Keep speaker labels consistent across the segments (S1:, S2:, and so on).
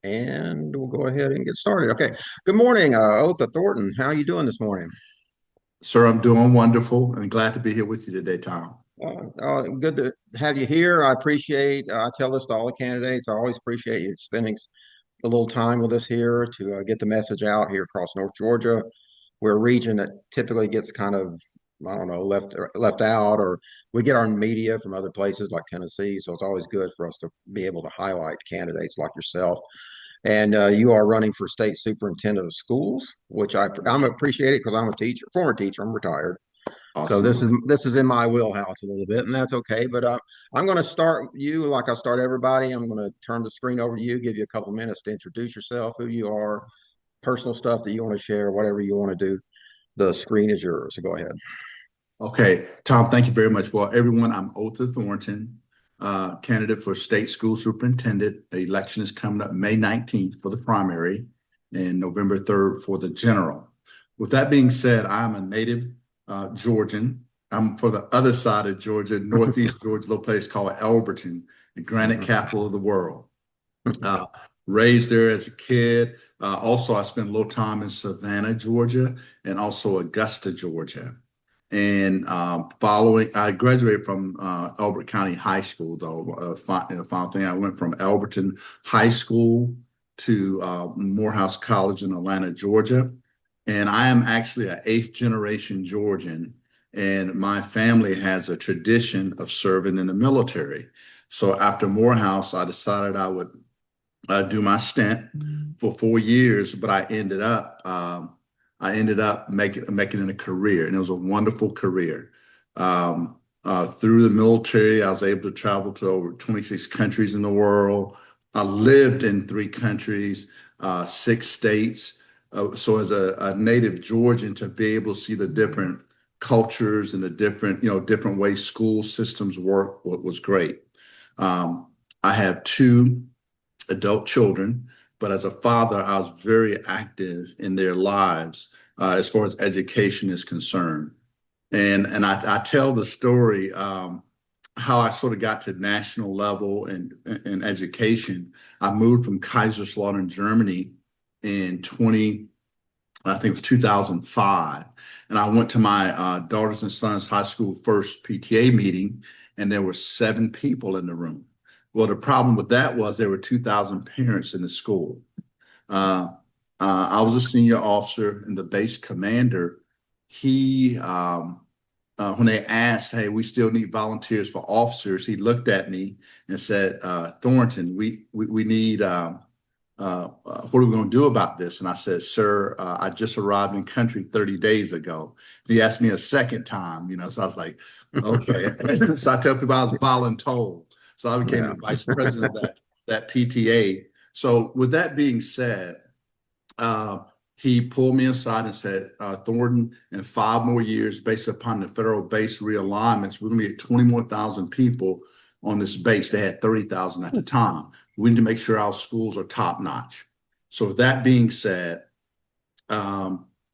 S1: And we'll go ahead and get started. Okay. Good morning, Otha Thornton. How are you doing this morning?
S2: Sir, I'm doing wonderful and glad to be here with you today, Tom.
S1: Good to have you here. I appreciate, I tell this to all the candidates. I always appreciate you spending a little time with us here to get the message out here across North Georgia. We're a region that typically gets kind of, I don't know, left out, or we get our media from other places like Tennessee. So it's always good for us to be able to highlight candidates like yourself. And you are running for state superintendent of schools, which I'm appreciate it because I'm a teacher, former teacher. I'm retired, so this
S2: Awesome.
S1: is this is in my wheelhouse a little bit, and that's okay. But I'm going to start you like I start everybody. I'm going to turn the screen over to you, give you a couple minutes to introduce yourself, who you are, personal stuff that you want to share, whatever you want to do. The screen is yours, so go ahead.
S2: Okay, Tom, thank you very much. Well, everyone, I'm Otha Thornton, candidate for State School Superintendent. The election is coming up May 19th for the primary and November 3rd for the general. With that being said, I'm a native Georgian. I'm from the other side of Georgia, Northeast Georgia, a little place called Elberton, the granite
S1: Mhm.
S2: capital of the world. Uh, Raised there as a kid. Also, I spent a little time in Savannah, Georgia, and also Augusta, Georgia. And following, I graduated from Elbert County High School, though. Final thing, I went from Elberton High School to Morehouse College in Atlanta, Georgia. And I am actually an eighth generation Georgian, and my family has a tradition of serving in the military. So after Morehouse, I decided I would do my stint for 4 years, but I ended up making it a career, and it was a wonderful career. Through the military, I was able to travel to over 26 countries in the world. I lived in three countries, 6 states. So as a native Georgian, to be able to see the different cultures and the different ways school systems work was great. I have two adult children, but as a father, I was very active in their lives as far as education is concerned. And I tell the story how I sort of got to national level in education. I moved from Kaiserslautern, Germany in 20, I think it was 2005. And I went to my daughters and sons high school first PTA meeting, and there were 7 people in the room. Well, the problem with that was there were 2,000 parents in the school. Uh, I was a senior officer, and the base commander, when they asked, "Hey, we still need volunteers for officers," he looked at me and said, "Thornton, we need what are we going to do about this?" And I said, "Sir, I just arrived in country 30 days ago." And he asked me a second time, so I was like, okay. So I tell people I was voluntold. So I became
S1: Yeah.
S2: the vice president of that PTA. So with that being said, uh, he pulled me aside and said, Thornton, in 5 more years, based upon the federal base realignments, we're going to get 20 more thousand people on this base. They had 30,000 at the time. We need to make sure our schools are top notch. So, with that being said,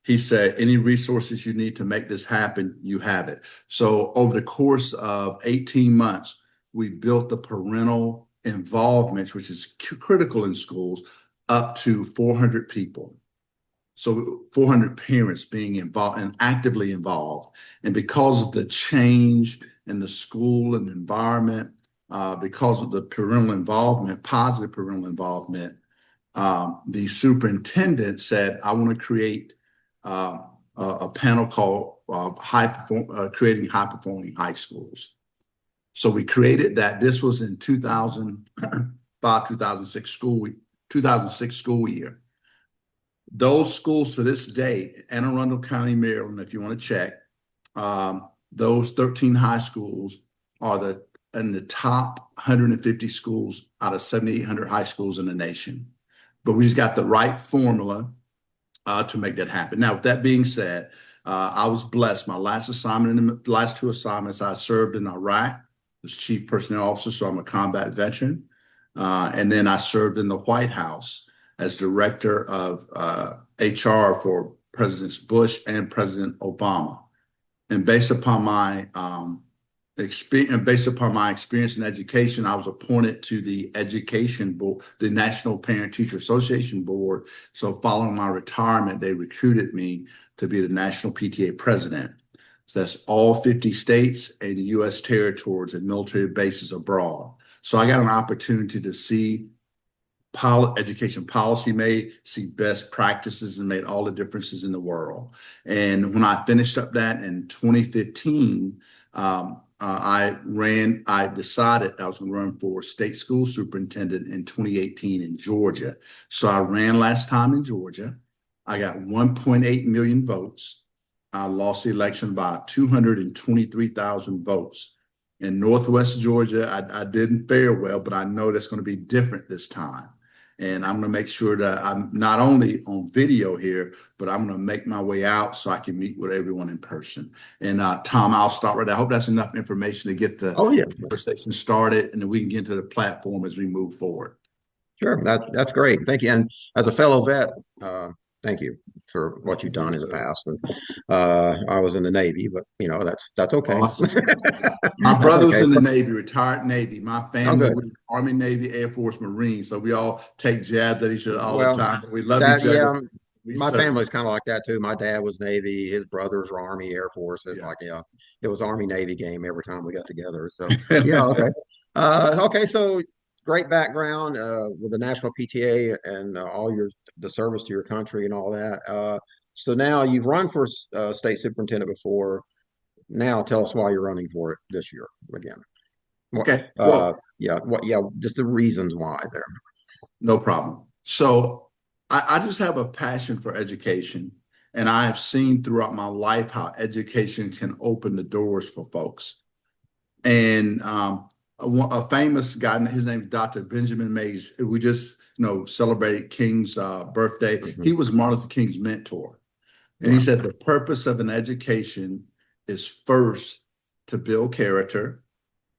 S2: he said, any resources you need to make this happen, you have it. So, over the course of 18 months, we built the parental involvement, which is critical in schools, up to 400 people. So 400 parents being involved and actively involved. And because of the change in the school and the environment, because of the parental involvement, positive parental involvement, the superintendent said, I want to create a panel called Creating High Performing High Schools. So we created that. This was in 2005, 2006 school year. Those schools to this day, Anne Arundel County, Maryland, if you want to check, those 13 high schools are in the top 150 schools out of 7,800 high schools in the nation. But we just got the right formula to make that happen. Now, with that being said, I was blessed. My last assignment, in the last two assignments, I served in Iraq as chief personnel officer, so I'm a combat veteran. And then I served in the White House as director of HR for Presidents Bush and President Obama. And based upon my experience, based upon my experience in education, I was appointed to the education board, the National Parent Teacher Association board. So following my retirement, they recruited me to be the National PTA president. So that's all 50 states and U.S. territories and military bases abroad. So I got an opportunity to see education policy made, see best practices, and made all the differences in the world. And when I finished up that in 2015, I decided I was going to run for state school superintendent in 2018 in Georgia. So I ran last time in Georgia. I got 1.8 million votes. I lost the election by 223,000 votes. In Northwest Georgia, I didn't fare well, but I know that's going to be different this time. And I'm going to make sure that I'm not only on video here, but I'm going to make my way out so I can meet with everyone in person. And Tom, I'll start right there. I hope that's enough information to get the conversation started, and then we can get into the platform as we move forward.
S1: Sure, that's great. Thank you. And as a fellow vet, thank you for what you've done in the past. And I was in the Navy, but that's okay.
S2: Awesome. My brother was in the Navy, retired Navy. My family was Army, Navy, Air Force, Marines. So we all take jabs at each other all the time. We love each other.
S1: My family's kind of like that too. My dad was Navy, his brothers were Army, Air Force. It's it was Army Navy game every time we got together. So okay. So great background with the National PTA and all the service to your country and all that. So now you've run for state superintendent before. Now tell us why you're running for it this year again.
S2: Okay.
S1: Just the reasons why there.
S2: No problem. So I just have a passion for education, and I have seen throughout my life how education can open the doors for folks. And a famous guy, his name is Dr. Benjamin Mays. We just celebrated King's birthday. Mm-hmm. He was Martin Luther King's mentor. And he said the purpose of an education is first to build character,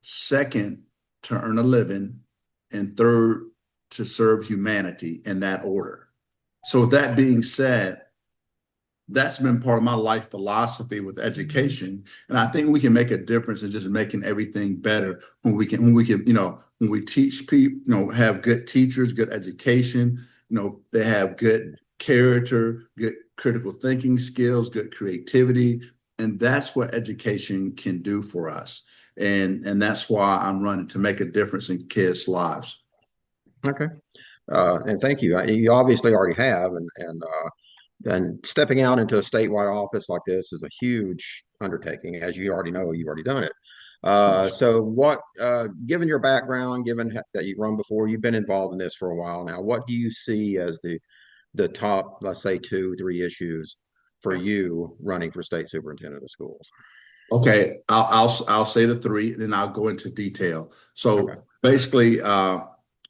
S2: second to earn a living, and third to serve humanity, in that order. So with that being said, that's been part of my life philosophy with education. And I think we can make a difference in just making everything better when we teach people, have good teachers, good education, they have good character, good critical thinking skills, good creativity. And that's what education can do for us. And that's why I'm running, to make a difference in kids' lives.
S1: Okay. And thank you. You obviously already have, and stepping out into a statewide office like this is a huge undertaking. As you already know, you've already done it. So what, given your background, given that you've run before, you've been involved in this for a while now, what do you see as the top, let's say 2-3 issues for you running for state superintendent of schools?
S2: Okay, I'll say the 3, and then I'll go into detail. So basically,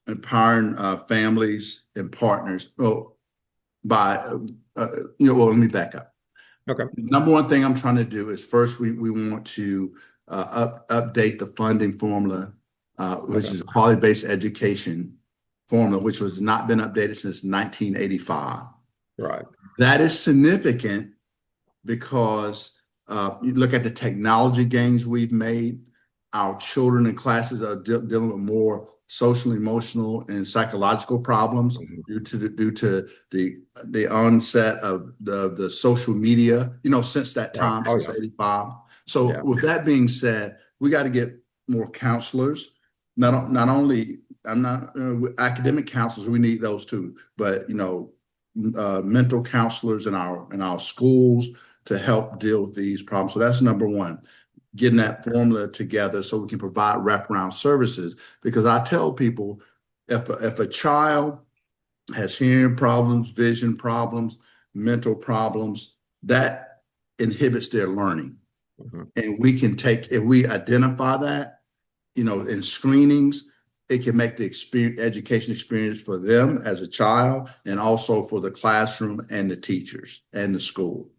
S2: empowering families and partners. Let me back up.
S1: Okay.
S2: Number one thing I'm trying to do is first we want to update the funding formula, which is a quality-based education formula, which has not been updated since 1985.
S1: Right.
S2: That is significant because you look at the technology gains we've made. Our children in classes are dealing with more social, emotional, and psychological problems due to the onset of the social media, since that time, since 85. So with that being said, we got to get more counselors. Not only academic counselors, we need those too, but mental counselors in our schools to help deal with these problems. So that's number one. Getting that formula together so we can provide wraparound services. Because I tell people, if a child has hearing problems, vision problems, mental problems, that inhibits their learning. Mm-hmm. And if we identify that, in screenings, it can make the education experience for them as a child, and also for the classroom and the teachers and the school.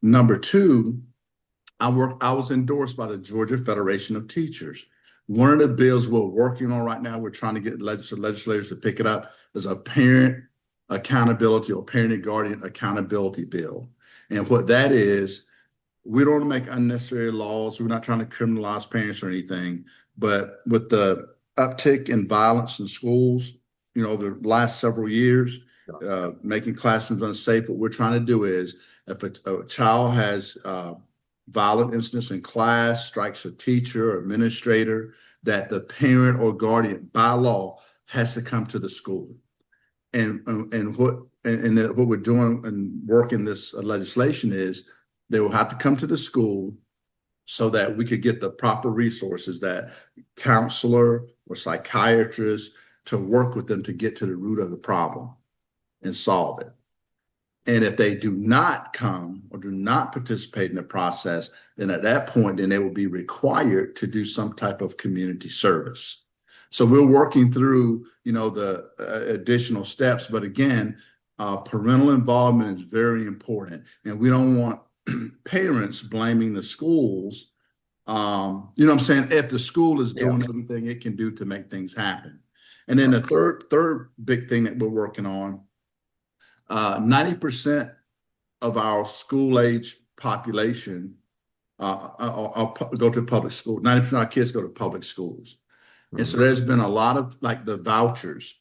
S2: Number 2, I was endorsed by the Georgia Federation of Teachers. One of the bills we're working on right now, we're trying to get legislators to pick it up, is a parent accountability or parent and guardian accountability bill. And what that is we don't want to make unnecessary laws. We're not trying to criminalize parents or anything. But with the uptick in violence in schools, the last several years, making classrooms unsafe, what we're trying to do is if a child has violent incidents in class, strikes a teacher or administrator, that the parent or guardian by law has to come to the school. And what we're doing and working this legislation is they will have to come to the school so that we could get the proper resources, that counselor or psychiatrist, to work with them to get to the root of the problem and solve it. And if they do not come or do not participate in the process, then at that point, then they will be required to do some type of community service. So we're working through, the additional steps. But again, parental involvement is very important. And we don't want parents blaming the schools. If the school is doing everything it can do to make things happen. And then the third big thing that we're working on, 90% of our school-age population go to public school. 90% of our kids go to public schools. Mm-hmm. And so there's been a lot of the vouchers.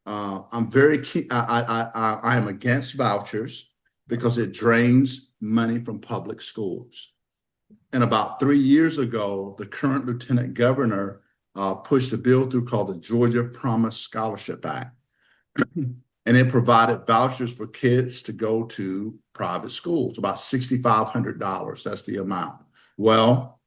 S2: I'm very keen. I am against vouchers because it drains money from public schools. And about 3 years ago, the current lieutenant governor pushed a bill through called the Georgia Promise Scholarship Act. And it provided vouchers for kids to go to private schools, about $6,500. That's the amount. Well,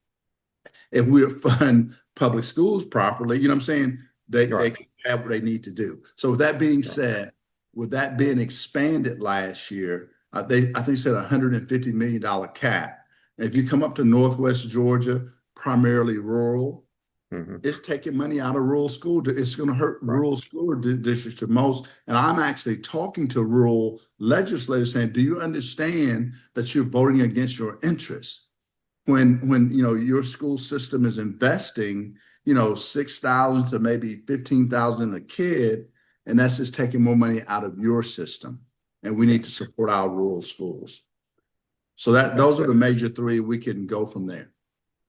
S2: if we fund public schools properly, they can have what they need to do. So with that being said, with that being expanded last year, I think it said $150 million cap. And if you come up to Northwest Georgia, primarily rural, it's taking money out of rural school. It's going to hurt rural school districts the most. And I'm actually talking to rural legislators saying, do you understand that you're voting against your interests? When your school system is investing, $6,000 to maybe $15,000 a kid, and that's just taking more money out of your system. And we need to support our rural schools. So those are the major three. We can go from there.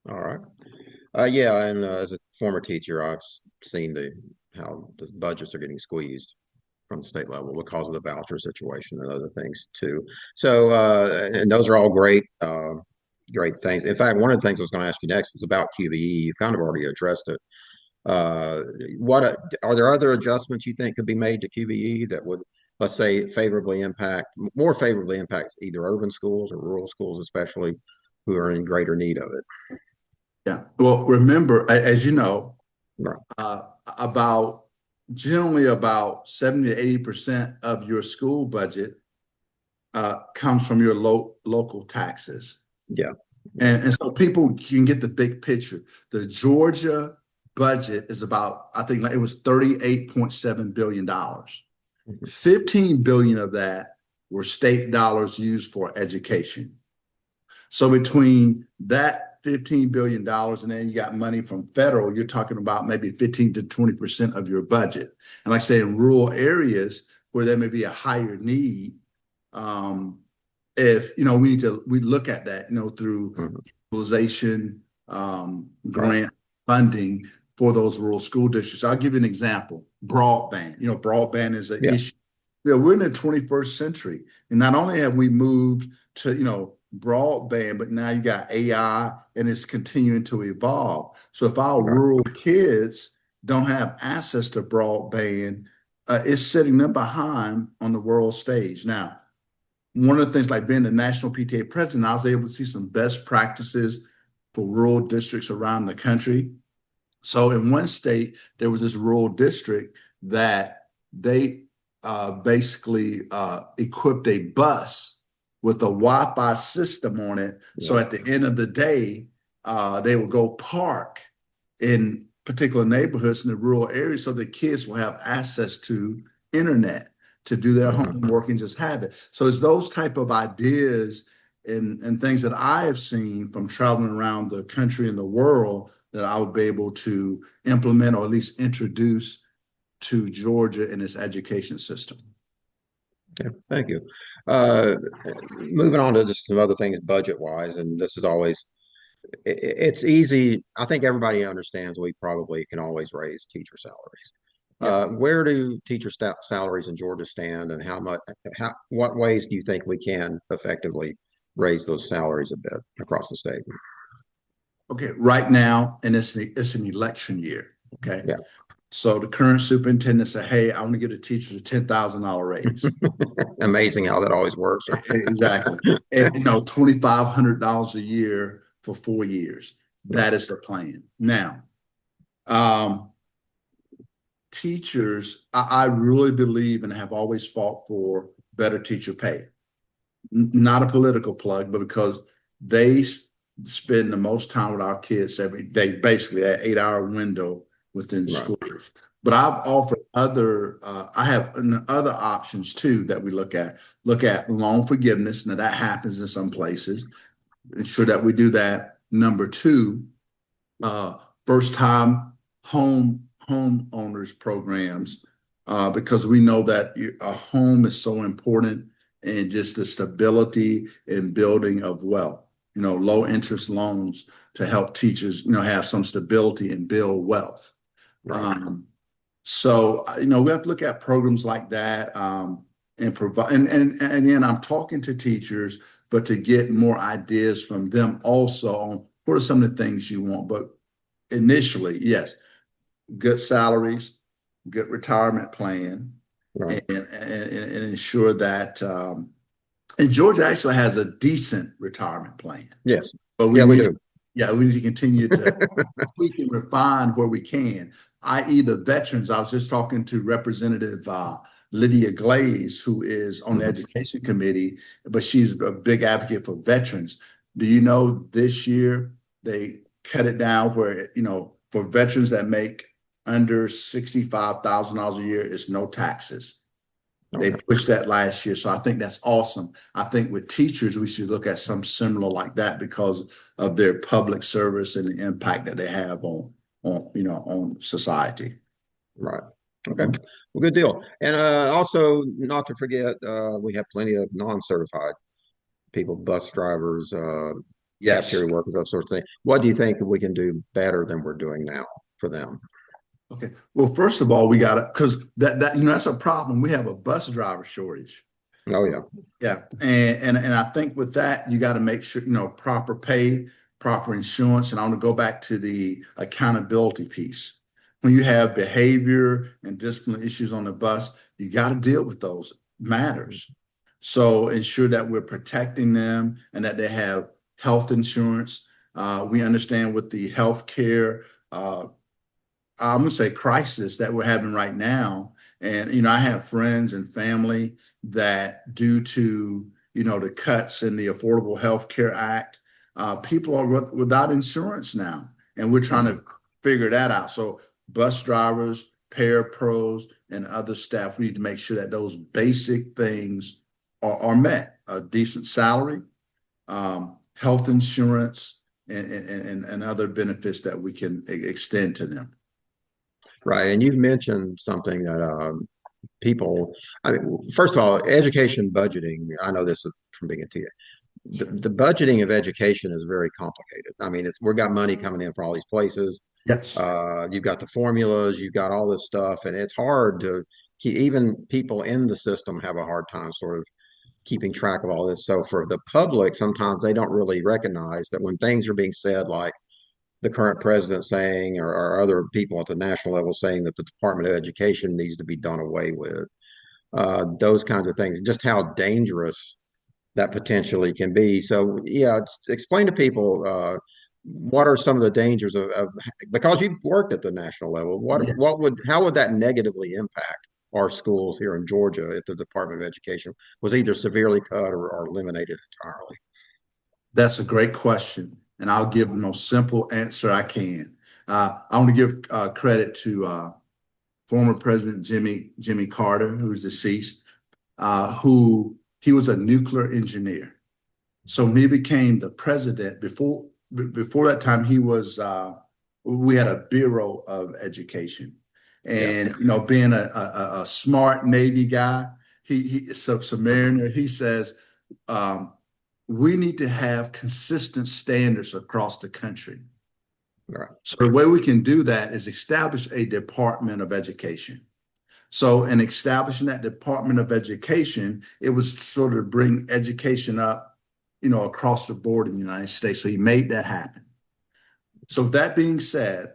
S1: All right. And as a former teacher, I've seen how the budgets are getting squeezed from the state level because of the voucher situation and other things too. So, and those are all great things. In fact, one of the things I was going to ask you next was about QBE. You kind of already addressed it. What are there other adjustments you think could be made to QBE that would, let's say, more favorably impacts either urban schools or rural schools, especially who are in greater need of it?
S2: Yeah. Well, remember, as you know, generally about 70 to 80% of your school budget comes from your local taxes.
S1: Yeah.
S2: And so people can get the big picture. The Georgia budget is about, I think it was $38.7 billion. $15 billion of that were state dollars used for education. So between that $15 billion, and then you got money from federal, you're talking about maybe 15 to 20% of your budget. And like I say, in rural areas where there may be a higher need, we look at that, through utilization, grant funding for those rural school districts. I'll give you an example. Broadband. Broadband is an issue. We're in the 21st century. And not only have we moved to, broadband, but now you got AI and it's continuing to evolve. So if our rural kids don't have access to broadband, it's setting them behind on the world stage. Now, one of the things, like being the national PTA president, I was able to see some best practices for rural districts around the country. So in one state, there was this rural district that they basically equipped a bus with a Wi-Fi system on it. Yeah. So at the end of the day, they will go park in particular neighborhoods in the rural areas so the kids will have access to internet to do their homework and just have it. So it's those type of ideas and things that I have seen from traveling around the country and the world that I would be able to implement or at least introduce to Georgia in its education system.
S1: Okay, thank you. Uh, Moving on to just some other things budget wise, and this is always it's easy. I think everybody understands we probably can always raise teacher salaries.
S2: Yeah.
S1: Where do teacher salaries in Georgia stand, and what ways do you think we can effectively raise those salaries a bit across the state?
S2: Okay. Right now, and it's an election year. Okay.
S1: Yeah,
S2: So the current superintendent said, "Hey, I want to give the teachers a $10,000 raise."
S1: amazing how that always works.
S2: Exactly. And, $2,500 a year for 4 years.
S1: Right,
S2: That is the plan. Now, um, teachers, I really believe and have always fought for better teacher pay. Not a political plug, but because they spend the most time with our kids every day, basically an 8-hour window within
S1: right,
S2: schools. But I've offered I have other options too that we look at. Look at loan forgiveness. Now that happens in some places. Ensure that we do that. Number two, first time homeowners programs, because we know that a home is so important and just the stability and building of wealth. Low interest loans to help teachers, have some stability and build wealth.
S1: right,
S2: We have to look at programs like that, and provide. And again, I'm talking to teachers, but to get more ideas from them also on what are some of the things you want. But initially, yes, good salaries, good retirement plan,
S1: right.
S2: and ensure that. And Georgia actually has a decent retirement plan,
S1: Yes,
S2: but
S1: yeah, we do.
S2: we need to continue to tweak and refine where we can, i.e., the veterans. I was just talking to Representative Lydia Glaze, who is on the
S1: Mhm.
S2: Education Committee, but she's a big advocate for veterans. Do you know this year they cut it down where, for veterans that make under $65,000 a year, it's no taxes. They
S1: Okay.
S2: pushed that last year. So I think that's awesome. I think with teachers, we should look at some similar like that because of their public service and the impact that they have on society.
S1: Right. Okay. Well, good deal. And also, not to forget, we have plenty of non-certified people, bus drivers,
S2: Yes.
S1: cafeteria workers, those sorts of things. What do you think we can do better than we're doing now for them?
S2: Okay. Well, first of all, we got to, because that's a problem. We have a bus driver shortage.
S1: Oh, yeah.
S2: Yeah. And I think with that, you got to make sure, proper pay, proper insurance. And I want to go back to the accountability piece. When you have behavior and discipline issues on the bus, you got to deal with those matters. So ensure that we're protecting them and that they have health insurance. We understand with the healthcare, I'm going to say crisis that we're having right now. And, I have friends and family that due to, the cuts in the Affordable Health Care Act, people are without insurance now. And we're trying to figure that out. So bus drivers, paras, and other staff, we need to make sure that those basic things are met. A decent salary, health insurance, and other benefits that we can extend to them.
S1: Right. And you've mentioned something that I mean, first of all, education budgeting, I know this is from being a teacher. The budgeting of education is very complicated. I mean, we've got money coming in for all these places.
S2: Yes.
S1: You've got the formulas, you've got all this stuff, and it's hard to keep, even people in the system have a hard time sort of keeping track of all this. So for the public, sometimes they don't really recognize that when things are being said, like the current president saying, or other people at the national level saying that the Department of Education needs to be done away with, those kinds of things, just how dangerous that potentially can be. So, yeah, explain to people what are some of the dangers because you've worked at the national level.
S2: Yes.
S1: How would that negatively impact our schools here in Georgia if the Department of Education was either severely cut or eliminated entirely?
S2: That's a great question, and I'll give the most simple answer I can. I want to give credit to former President Jimmy Carter, who's deceased, who he was a nuclear engineer. So when he became the president, before that time, we had a Bureau of Education,
S1: Yeah.
S2: and being a smart Navy guy, so Mariner, he says, um, we need to have consistent standards across the country.
S1: Right.
S2: So the way we can do that is establish a Department of Education. So in establishing that Department of Education, it was sort of bring education up, across the board in the United States. So he made that happen. So that being said,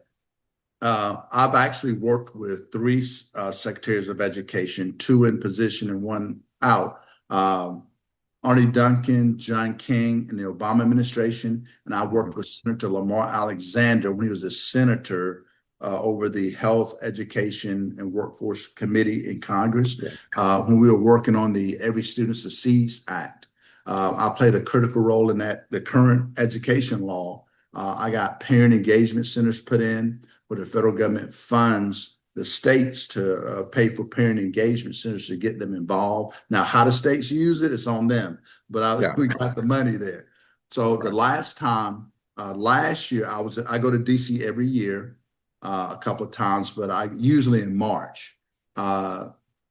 S2: I've actually worked with three secretaries of education, two in position and one out. Arnie Duncan, John King, in the Obama administration, and I worked with Senator Lamar Alexander when he was a senator over the Health, Education, and Workforce Committee in Congress when we were working on the Every Student Succeeds Act. I played a critical role in that, the current education law. I got parent engagement centers put in where the federal government funds the states to pay for parent engagement centers to get them involved. Now, how the states use it, it's on them, but we got the money there. So the last time, last year, I go to DC every year, a couple of times, but I usually in March.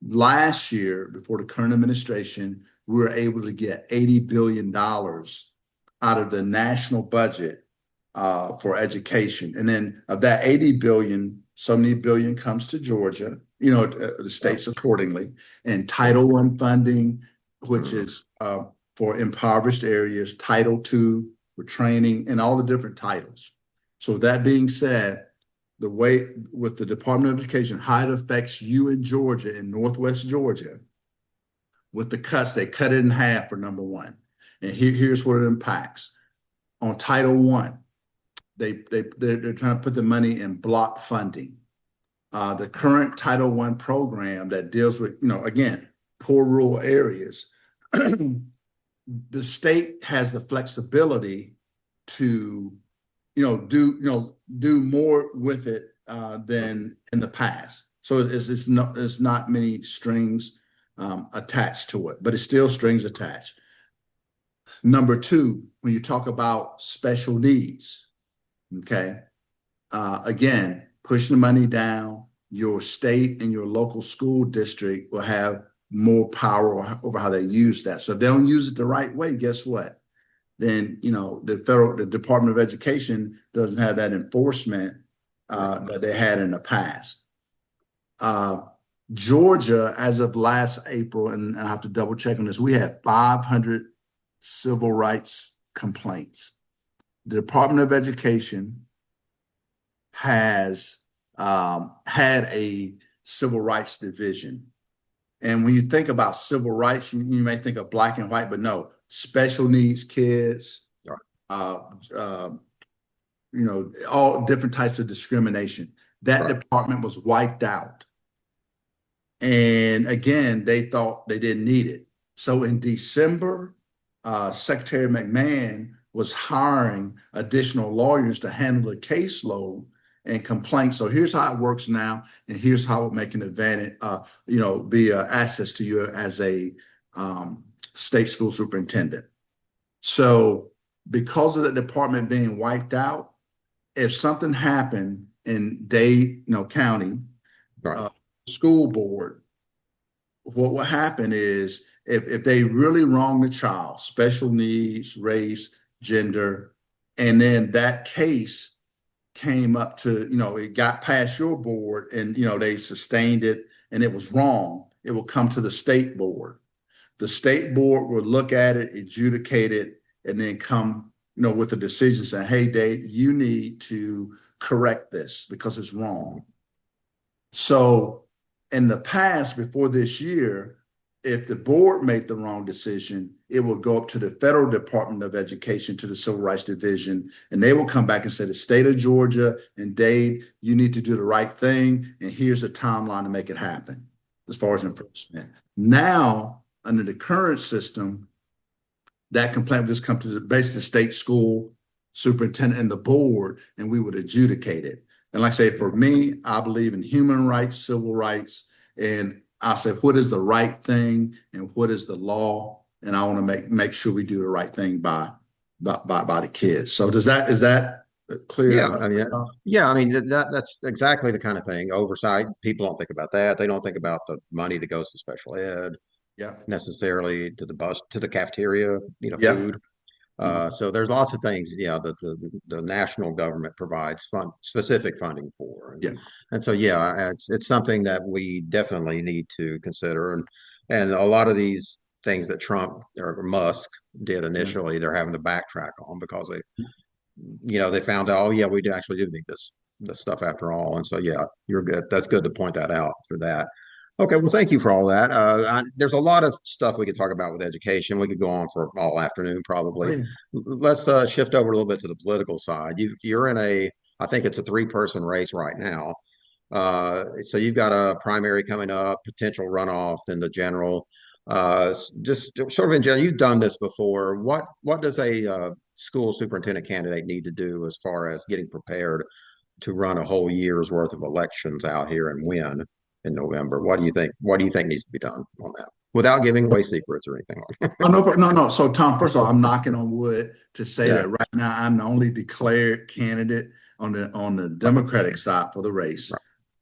S2: Last year, before the current administration, we were able to get $80 billion out of the national budget for education. And then of that 80 billion, 70 billion comes to Georgia, the states accordingly, and Title I funding, which is for impoverished areas, Title II for training, and all the different titles. So that being said, the way with the Department of Education, how it affects you in Georgia, in Northwest Georgia, with the cuts, they cut it in half for number one. And here's what it impacts. On Title I, they're trying to put the money in block funding. The current Title I program that deals with, again, poor rural areas, the state has the flexibility to, do more with it than in the past. So it's not many strings attached to it, but it's still strings attached. Number two, when you talk about special needs, okay, again, pushing the money down, your state and your local school district will have more power over how they use that. So if they don't use it the right way, guess what? Then, the Department of Education doesn't have that enforcement that they had in the past. Georgia, as of last April, and I have to double check on this, we had 500 civil rights complaints. The Department of Education has had a civil rights division. And when you think about civil rights, you may think of black and white, but no, special needs kids, all different types of discrimination. That department was wiped out. And again, they thought they didn't need it. So in December, Secretary McMahan was hiring additional lawyers to handle the caseload and complaints. So here's how it works now, and here's how it make an advantage, be access to you as a state school superintendent. So because of the department being wiped out, if something happened in Dade, County, school board, what will happen is if they really wrong the child, special needs, race, gender, and then that case came up to, it got past your board and, they sustained it and it was wrong, it will come to the state board. The state board will look at it, adjudicate it, and then come, with a decision saying, hey, Dade, you need to correct this because it's wrong. So in the past, before this year, if the board made the wrong decision, it will go up to the federal Department of Education, to the Civil Rights Division, and they will come back and say, the state of Georgia and Dade, you need to do the right thing, and here's a timeline to make it happen as far as enforcement. Now, under the current system, that complaint would just come to the state school superintendent and the board, and we would adjudicate it. And like I say, for me, I believe in human rights, civil rights, and I say, what is the right thing and what is the law? And I want to make sure we do the right thing by the kids. So is that clear?
S1: That's exactly the kind of thing. Oversight. People don't think about that. They don't think about the money that goes to special ed.
S2: Yeah.
S1: necessarily to the cafeteria,
S2: Yep.
S1: food. So there's lots of things, yeah, that the national government provides specific funding for,
S2: Yeah.
S1: and so yeah, it's something that we definitely need to consider, and a lot of these things that Trump or Musk did
S2: Yeah.
S1: initially, they're having to backtrack on because they found out, oh yeah, we do actually do need this stuff after all, and so yeah, you're good. That's good to point that out for that. Okay, well, thank you for all that. There's a lot of stuff we could talk about with education. We could go on for all afternoon,
S2: Oh,
S1: probably.
S2: yeah.
S1: Let's shift over a little bit to the political side. You're in I think it's a three-person race right now. So you've got a primary coming up, potential runoff, then the general. Just sort of in general, you've done this before. What does a school superintendent candidate need to do as far as getting prepared to run a whole year's worth of elections out here and win in November? What do you think? What do you think needs to be done on that without giving away secrets or anything like that?
S2: Oh, no, no, no. So, Tom, first of all, I'm knocking on wood to say
S1: Yeah.
S2: that right now I'm the only declared candidate on the Democratic side for the race.
S1: Right.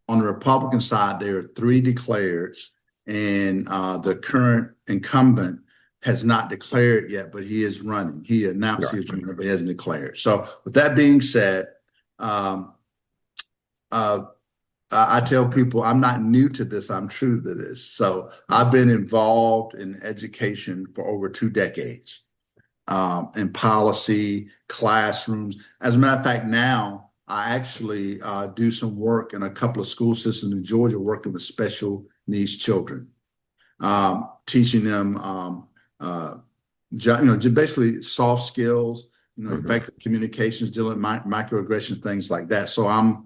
S2: On the Republican side, there are three declareds, and the current incumbent has not declared yet, but he is running. He announced he
S1: Right.
S2: is running, but he hasn't declared. So, with that being said, um, uh, I tell people I'm not new to this, I'm true to this. So I've been involved in education for over 2 decades, in policy, classrooms. As a matter of fact, now I actually do some work in a couple of school systems in Georgia working with special needs children, teaching them, just basically soft skills,
S1: Mhm.
S2: effective communications, dealing with microaggressions, things like that. So I'm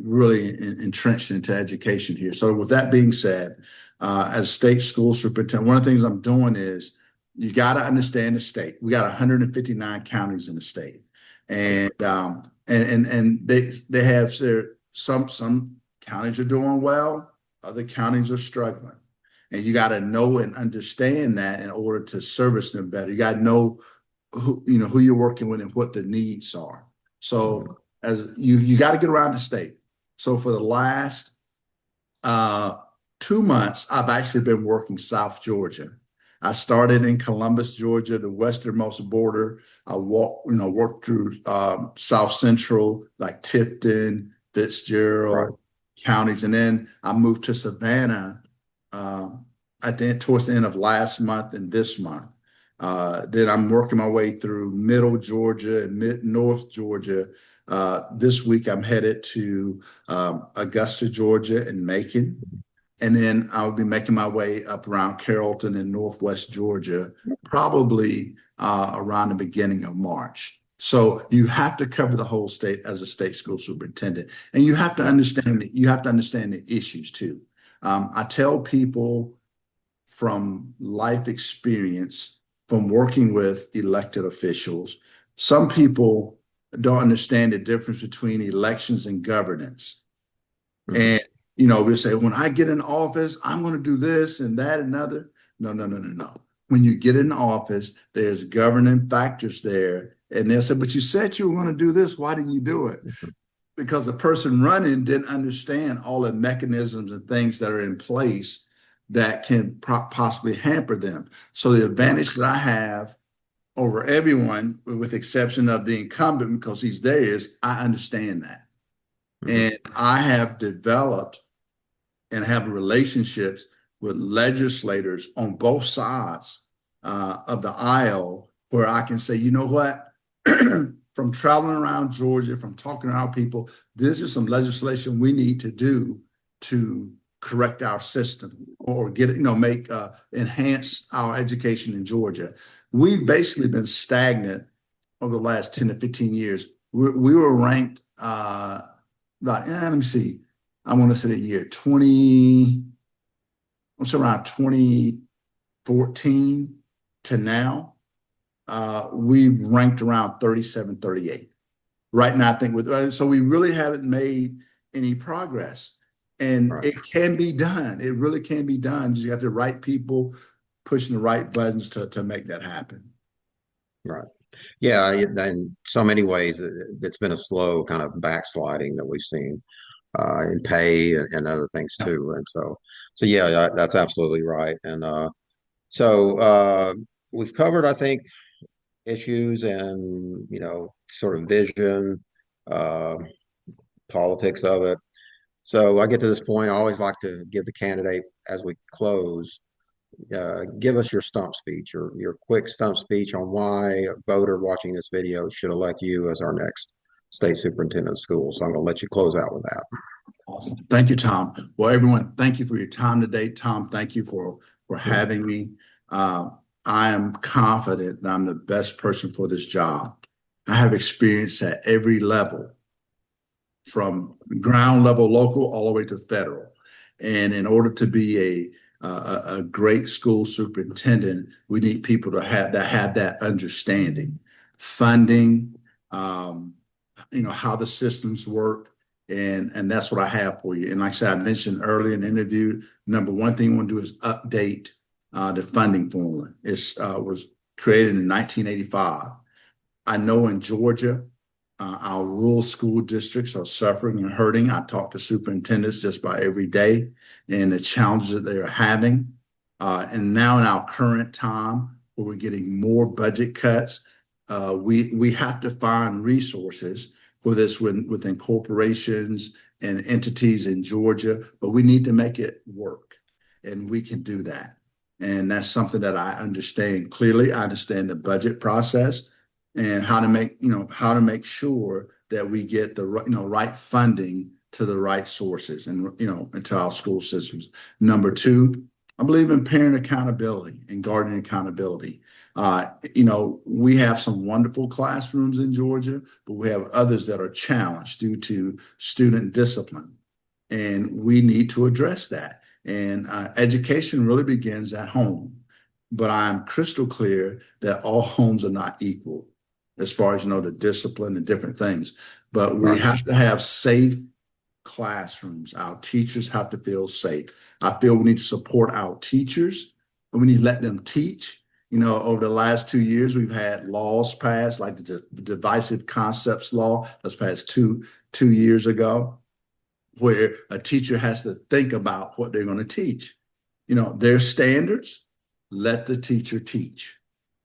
S2: really entrenched into education here. So with that being said, as state school superintendent, one of the things I'm doing is you got to understand the state. We got 159 counties in the state, and they have some counties are doing well, other counties are struggling, and you got to know and understand that in order to service them better. You got to know who you're working with and what the needs are. So as you got to get around the state. So for the last 2 months, I've actually been working South Georgia. I started in Columbus, Georgia, the westernmost border. I worked through South Central, like Tifton,
S1: Right.
S2: Fitzgerald counties, and then I moved to Savannah towards the end of last month and this month. Then I'm working my way through Middle Georgia and North Georgia. This week I'm headed to Augusta, Georgia, and Macon. And then I'll be making my way up around Carrollton and Northwest Georgia, probably around the beginning of March. So you have to cover the whole state as a state school superintendent, and you have to understand the issues too. I tell people from life experience, from working with elected officials, some people don't understand the difference between elections and governance.
S1: Mhm.
S2: And, we say, when I get in office, I'm going to do this and that and other. No, no, no, no, no. When you get in office, there's governing factors there. And they'll say, but you said you were going to do this. Why didn't you do it? Because the person running didn't understand all the mechanisms and things that are in place that can possibly hamper them. So the advantage that I have over everyone, with the exception of the incumbent, because he's there, is I understand that.
S1: Mhm.
S2: And I have developed and have relationships with legislators on both sides of the aisle where I can say, you know what? From traveling around Georgia, from talking to our people, this is some legislation we need to do to correct our system or enhance our education in Georgia. We've basically been stagnant over the last 10 to 15 years. We were ranked, let me see, I want to say the year 20, I'm sorry, around 2014 to now, we've ranked around 37, 38. Right now, I think so we really haven't made any progress. And
S1: Right.
S2: it can be done. It really can be done. You got the right people pushing the right buttons to make that happen.
S1: Right. Yeah. In so many ways, it's been a slow kind of backsliding that we've seen in pay and other things
S2: Yeah.
S1: too. And so yeah, that's absolutely right. And So we've covered, I think, issues and sort of vision, uh, politics of it. So I get to this point, I always like to give the candidate as we close, give us your stump speech or your quick stump speech on why a voter watching this video should elect you as our next state superintendent of schools. So I'm going to let you close out with that.
S2: Awesome. Thank you, Tom. Well, everyone, thank you for your time today. Tom, thank you for having me. Uh, I am confident that I'm the best person for this job. I have experience at every level, from ground level local all the way to federal. And in order to be a great school superintendent, we need people to have that understanding, funding, how the systems work, and that's what I have for you. And like I said, I mentioned earlier in the interview, number one thing we want to do is update the funding formula. It was created in 1985. I know in Georgia, our rural school districts are suffering and hurting. I talk to superintendents just about every day and the challenges that they are having. And now in our current time, where we're getting more budget cuts, we have to find resources for this within corporations and entities in Georgia, but we need to make it work, and we can do that. And that's something that I understand clearly. I understand the budget process and how to make sure that we get the right funding to the right sources and into our school systems. Number two, I believe in parent accountability and guardian accountability. We have some wonderful classrooms in Georgia, but we have others that are challenged due to student discipline, and we need to address that. And education really begins at home, but I'm crystal clear that all homes are not equal as far as the discipline and different things. But we have to have safe classrooms. Our teachers have to feel safe. I feel we need to support our teachers, and we need to let them teach. Over the last 2 years, we've had laws passed, like the Divisive Concepts Law that's passed two years ago, where a teacher has to think about what they're going to teach. Their standards, let the teacher teach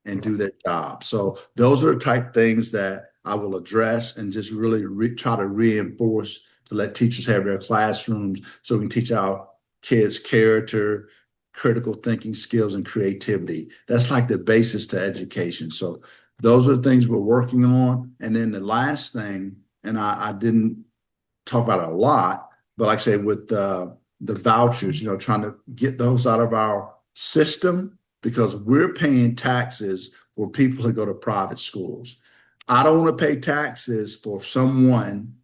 S2: and do their job. So those are the type things that I will address and just really try to reinforce, to let teachers have their classrooms so we can teach our kids character, critical thinking skills, and creativity. That's like the basis to education. So those are the things we're working on. And then the last thing, and I didn't talk about it a lot, but like I say, with the vouchers, trying to get those out of our system, because we're paying taxes for people who go to private schools. I don't want to pay taxes for someone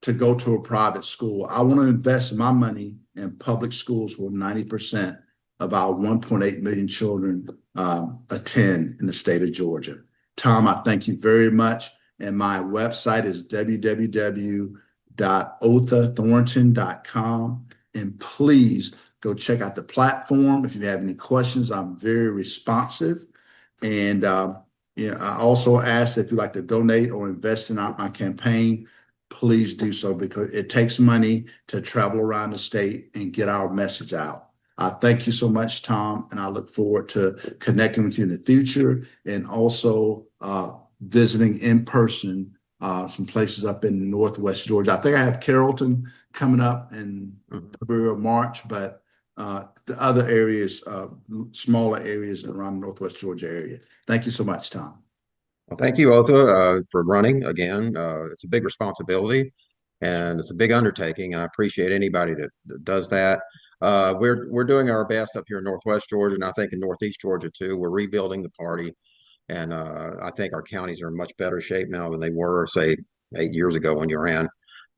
S2: to go to a private school. I want to invest my money in public schools where 90% of our 1.8 million children attend in the state of Georgia. Tom, I thank you very much. And my website is www.othathornton.com. And please go check out the platform. If you have any questions, I'm very responsive. And I also ask if you'd like to donate or invest in my campaign, please do so, because it takes money to travel around the state and get our message out. I thank you so much, Tom, and I look forward to connecting with you in the future, and also visiting in person some places up in Northwest Georgia. I think I have Carrollton coming up in February or March, but the other areas, smaller areas around the Northwest Georgia area. Thank you so much, Tom.
S1: Well, thank you, Otha, for running again. It's a big responsibility and it's a big undertaking. I appreciate anybody that does that. We're doing our best up here in Northwest Georgia, and I think in Northeast Georgia too. We're rebuilding the party, and I think our counties are in much better shape now than they were, say, 8 years ago when you ran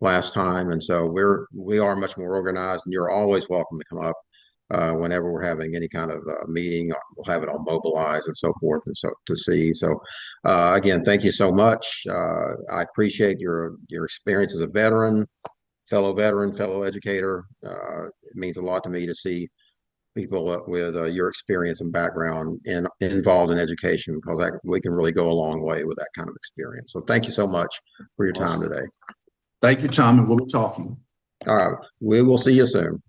S1: last time. And so we are much more organized, and you're always welcome to come up whenever we're having any kind of meeting. We'll have it all mobilized and so forth, and so to see. So again, thank you so much. I appreciate your experience as a veteran, fellow educator. It means a lot to me to see people with your experience and background involved in education, because we can really go a long way with that kind of experience. So thank you so much for your time today.
S2: Thank you, Tom, and we'll be talking.
S1: All right, we will see you soon.